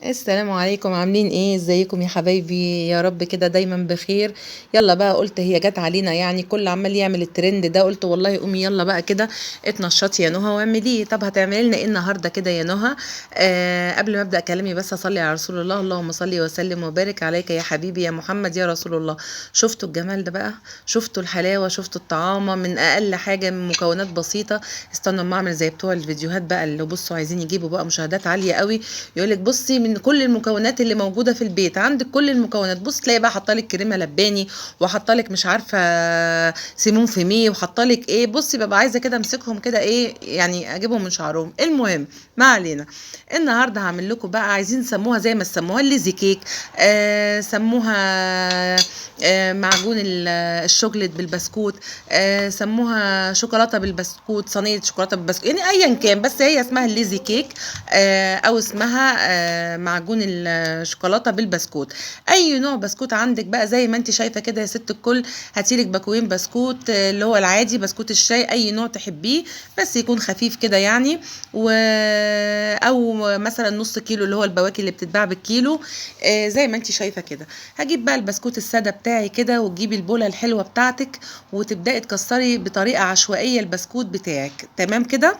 السلام عليكم، عاملين ايه؟ ازيكم يا حبايبي؟ يا رب كده دايما بخير. يلا بقى، قلت هي جت علينا يعني كل عمال يعمل الترند ده، قلت والله قومي يلا بقى كده اتنشطي يا نهى واعمليه. طب هتعملي لنا ايه النهارده كده يا نهى؟ قبل ما ابدا كلامي بس اصلي على رسول الله، اللهم صل وسلم وبارك عليك يا حبيبي يا محمد يا رسول الله. شفتوا الجمال ده بقى؟ شفتوا الحلاوه؟ شفتوا الطعامه من اقل حاجه، من مكونات بسيطه. استنوا اما اعمل زي بتوع الفيديوهات بقى اللي بصوا عايزين يجيبوا بقى مشاهدات عاليه قوي. يقول لك بصي من كل المكونات اللي موجوده في البيت، عندك كل المكونات. بص تلاقي بقى حاطه لك كريمه لباني، وحاطه لك مش عارفه سيمون فيمي، وحاطه لك ايه. بصي ببقى عايزه كده امسكهم كده ايه يعني، اجيبهم من شعرهم. المهم ما علينا. النهارده هعمل لكم بقى، عايزين سموها زي ما سموها الليزي كيك، سموها معجون الشوكليت بالبسكوت، سموها شوكولاته بالبسكوت، صينيه شوكولاته بالبسكوت، يعني ايا كان، بس هي اسمها الليزي كيك او اسمها معجون الشوكولاته بالبسكوت. اي نوع بسكوت عندك بقى زي ما انت شايفه كده يا ست الكل. هاتيلك باكوين بسكوت اللي هو العادي، بسكوت الشاي، اي نوع تحبيه بس يكون خفيف كده يعني. و او مثلا نص كيلو اللي هو البواكي اللي بتتباع بالكيلو، زي ما انت شايفه كده. هجيب بقى البسكوت الساده بتاعي كده، وتجيبي البوله الحلوه بتاعتك، وتبداي تكسري بطريقه عشوائيه البسكوت بتاعك. تمام كده؟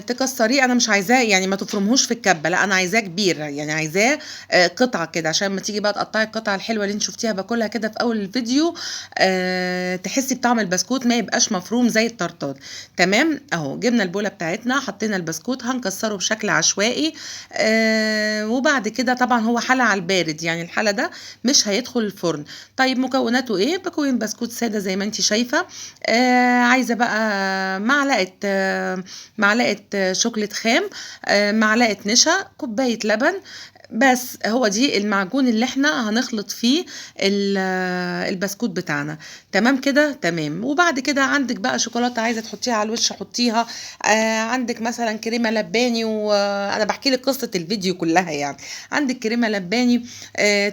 تكسريه. انا مش عايزاه يعني ما تفرمهوش في الكبه، لا انا عايزاه كبير، يعني عايزاه قطعه كده، عشان ما تيجي بقى تقطعي القطعه الحلوه اللي انت شفتيها باكلها كده في اول الفيديو، تحسي بطعم البسكوت، ما يبقاش مفروم زي الطرطاد. تمام اهو، جبنا البوله بتاعتنا، حطينا البسكوت، هنكسره بشكل عشوائي. وبعد كده طبعا هو حلى على البارد، يعني الحلى ده مش هيدخل الفرن. طيب مكوناته ايه؟ باكوين بسكوت ساده زي ما انت شايفه. عايزه بقى معلقه شوكليت خام، معلقه نشا، كوبايه لبن. بس هو دي المعجون اللي احنا هنخلط فيه البسكوت بتاعنا. تمام كده؟ تمام. وبعد كده عندك بقى شوكولاته عايزه تحطيها على الوش حطيها. عندك مثلا كريمه لباني، وانا بحكي لك قصه الفيديو كلها يعني. عندك كريمه لباني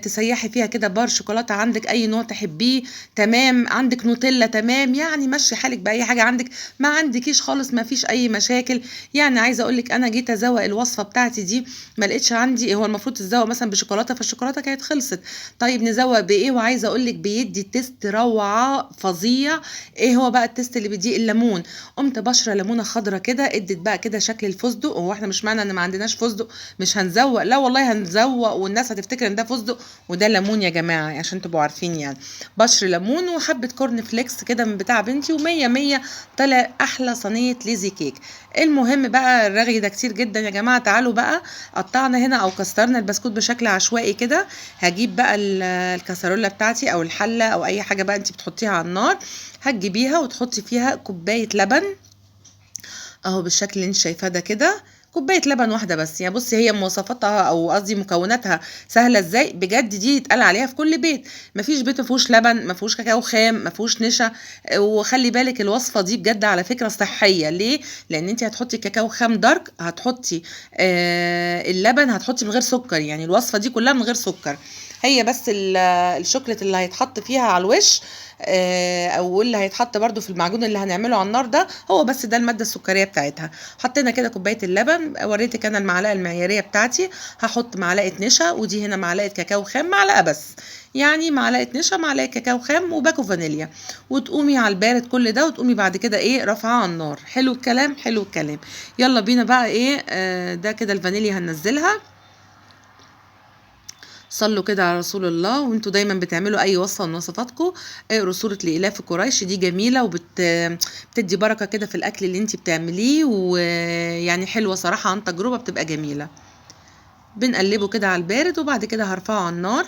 تسيحي فيها كده بار شوكولاته، عندك اي نوع تحبيه. تمام. عندك نوتيلا، تمام، يعني مشي حالك باي حاجه عندك. ما عندكيش خالص ما فيش اي مشاكل. يعني عايزه اقول لك انا جيت ازوق الوصفه بتاعتي دي، ما لقيتش عندي. هو المفروض تزوق مثلا بشوكولاته، فالشوكولاته كانت خلصت. طيب نزوق بايه؟ وعايزه اقول لك بيدي تيست روعه فظيع. ايه هو بقى التيست اللي بيديه؟ الليمون. قمت بشره ليمونه خضرة كده، ادت بقى كده شكل الفستق. هو احنا مش معنى ان ما عندناش فستق مش هنزوق، لا والله هنزوق، والناس هتفتكر ان ده فستق وده ليمون يا جماعه، عشان تبقوا عارفين يعني. بشر ليمون وحبه كورن فليكس كده من بتاع بنتي، ومية مية طلع احلى صينيه ليزي كيك. المهم بقى الرغي ده كتير جدا يا جماعه. تعالوا بقى، قطعنا هنا او كسرنا البسكوت بشكل عشوائي كده. هجيب بقى الكسرولة بتاعتي او الحله او اي حاجه بقى انت بتحطيها على النار، هتجيبيها وتحطي فيها كوبايه لبن اهو بالشكل اللي انت شايفاه ده كده. كوبايه لبن واحده بس. يعني بصي هي مواصفاتها او قصدي مكوناتها سهله ازاي بجد، دي يتقال عليها في كل بيت. مفيش بيت ما فيهوش لبن، ما فيهوش كاكاو خام، ما فيهوش نشا. وخلي بالك الوصفه دي بجد على فكره صحيه. ليه؟ لان انت هتحطي كاكاو خام دارك، هتحطي اللبن هتحطي من غير سكر، يعني الوصفه دي كلها من غير سكر. هي بس الشوكليت اللي هيتحط فيها على الوش، او اللي هيتحط برده في المعجون اللي هنعمله على النار ده، هو بس ده الماده السكريه بتاعتها. حطينا كده كوبايه اللبن، وريتك انا المعلقه المعياريه بتاعتي. هحط معلقه نشا، ودي هنا معلقه كاكاو خام، معلقه بس، يعني معلقه نشا معلقه كاكاو خام وباكو فانيليا. وتقومي على البارد كل ده، وتقومي بعد كده ايه رافعاه على النار. حلو الكلام، حلو الكلام. يلا بينا بقى ايه، ده كده الفانيليا هننزلها. صلوا كده على رسول الله، وانتوا دايما بتعملوا اي وصفه من وصفاتكم اقروا سوره لإلاف قريش، دي جميله بتدي بركه كده في الاكل اللي انت بتعمليه، ويعني حلوه صراحه عن تجربه بتبقى جميله. بنقلبه كده على البارد، وبعد كده هرفعه على النار.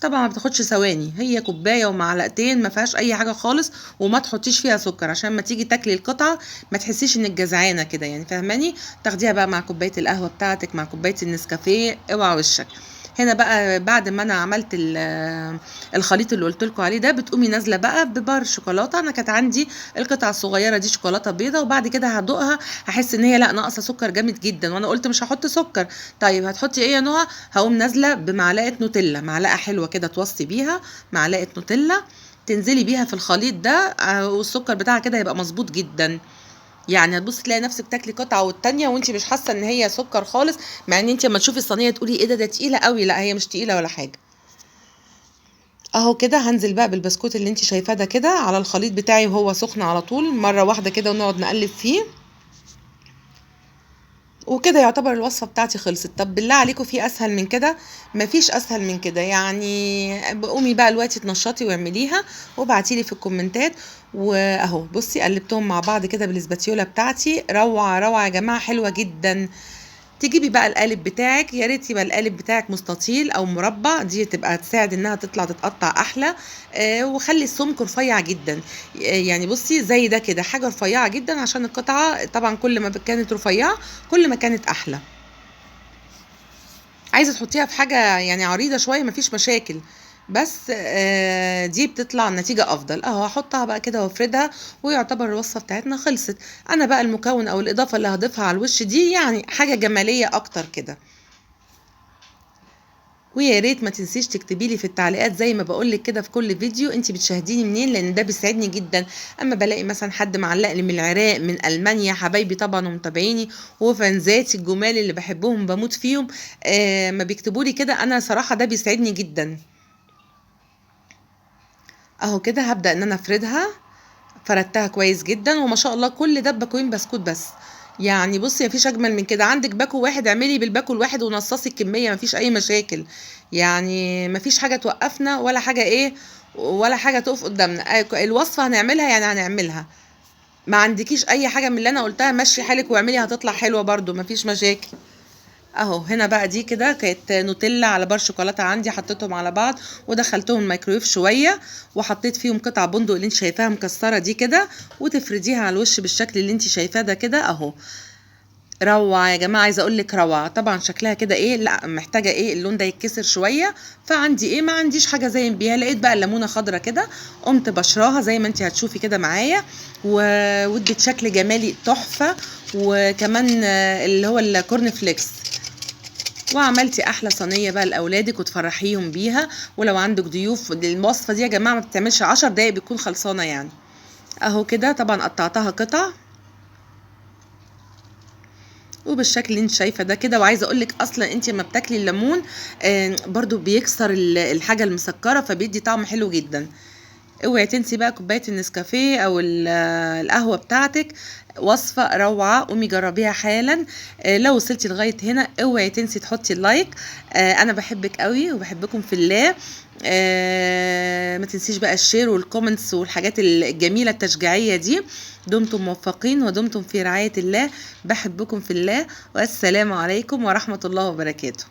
طبعا ما بتاخدش ثواني، هي كوبايه ومعلقتين ما فيهاش اي حاجه خالص. وما تحطيش فيها سكر عشان ما تيجي تاكلي القطعه ما تحسيش انك جزعانه كده، يعني فاهماني؟ تاخديها بقى مع كوبايه القهوه بتاعتك، مع كوبايه النسكافيه، اوعى وشك. هنا بقى بعد ما انا عملت الخليط اللي قلت لكم عليه ده، بتقومي نازله بقى ببار شوكولاته. انا كانت عندي القطعه الصغيره دي شوكولاته بيضه، وبعد كده هدوقها هحس ان هي لا ناقصه سكر جامد جدا، وانا قلت مش هحط سكر. طيب هتحطي ايه يا نهى؟ هقوم نازله بمعلقه نوتيلا، معلقه حلوه كده توصي بيها، معلقه نوتيلا تنزلي بيها في الخليط ده، والسكر بتاعها كده هيبقى مظبوط جدا. يعني هتبصي تلاقي نفسك تاكلي قطعه والتانيه وانت مش حاسه ان هي سكر خالص، مع ان انت لما تشوفي الصينيه تقولي ايه ده تقيله قوي. لا هي مش تقيله ولا حاجه. اهو كده هنزل بقى بالبسكوت اللي انت شايفاه ده كده على الخليط بتاعي وهو سخن على طول مره واحده كده، ونقعد نقلب فيه. وكده يعتبر الوصفة بتاعتي خلصت. طب بالله عليكم في اسهل من كده؟ مفيش اسهل من كده. يعني قومي بقى دلوقتي تنشطي واعمليها وابعتيلي في الكومنتات. واهو بصي قلبتهم مع بعض كده بالاسباتيولا بتاعتي، روعة روعة يا جماعة، حلوة جدا. تجيبي بقى القالب بتاعك، يا ريت يبقى القالب بتاعك مستطيل او مربع، دي تبقى تساعد انها تطلع تتقطع احلى. وخلي السمك رفيع جدا. يعني بصي زي ده كده حاجه رفيعه جدا، عشان القطعه طبعا كل ما كانت رفيعه كل ما كانت احلى. عايزه تحطيها في حاجه يعني عريضه شويه مفيش مشاكل، بس دي بتطلع النتيجه افضل. اهو هحطها بقى كده وافردها، ويعتبر الوصفه بتاعتنا خلصت. انا بقى المكون او الاضافه اللي هضيفها على الوش دي يعني حاجه جماليه اكتر كده. ويا ريت ما تنسيش تكتبي لي في التعليقات زي ما بقول لك كده في كل فيديو انت بتشاهديني منين، لان ده بيسعدني جدا. اما بلاقي مثلا حد معلق لي من العراق، من المانيا، حبايبي طبعا ومتابعيني وفانزاتي الجمال اللي بحبهم بموت فيهم، ما بيكتبوا لي كده، انا صراحه ده بيسعدني جدا. اهو كده هبدا ان انا افردها. فردتها كويس جدا وما شاء الله كل ده بباكوين بسكوت بس. يعني بصي مفيش اجمل من كده. عندك باكو واحد اعملي بالباكو الواحد ونصصي الكميه، مفيش اي مشاكل. يعني مفيش حاجه توقفنا ولا حاجه ايه، ولا حاجه تقف قدامنا. الوصفه هنعملها يعني هنعملها. ما عندكيش اي حاجه من اللي انا قلتها مشي حالك واعملي هتطلع حلوه برضو مفيش مشاكل. اهو هنا بقى دي كده كانت نوتيلا على بار شوكولاته عندي، حطيتهم على بعض ودخلتهم الميكرويف شويه، وحطيت فيهم قطع بندق اللي انت شايفاها مكسره دي كده، وتفرديها على الوش بالشكل اللي انت شايفاه ده كده اهو. روعه يا جماعه، عايزه اقول لك روعه. طبعا شكلها كده ايه، لا محتاجه ايه اللون ده يتكسر شويه. فعندي ايه، ما عنديش حاجه زين بيها، لقيت بقى الليمونه خضرا كده، قمت بشراها زي ما انت هتشوفي كده معايا، وادت شكل جمالي تحفه. وكمان اللي هو الكورن فليكس. وعملتي احلى صينيه بقى لاولادك وتفرحيهم بيها. ولو عندك ضيوف، الوصفه دي يا جماعه ما بتعملش 10 دقايق بتكون خلصانه يعني. اهو كده طبعا قطعتها قطع وبالشكل اللي انت شايفه ده كده. وعايزه اقول لك اصلا انت لما بتاكلي الليمون برضو بيكسر الحاجه المسكره فبيدي طعم حلو جدا. اوعي تنسي بقى كوبايه النسكافيه او القهوه بتاعتك. وصفه روعه، قومي جربيها حالا. لو وصلتي لغايه هنا اوعي تنسي تحطي اللايك. انا بحبك قوي وبحبكم في الله. ما تنسيش بقى الشير والكومنتس والحاجات الجميله التشجيعيه دي. دمتم موفقين ودمتم في رعايه الله. بحبكم في الله، والسلام عليكم ورحمه الله وبركاته.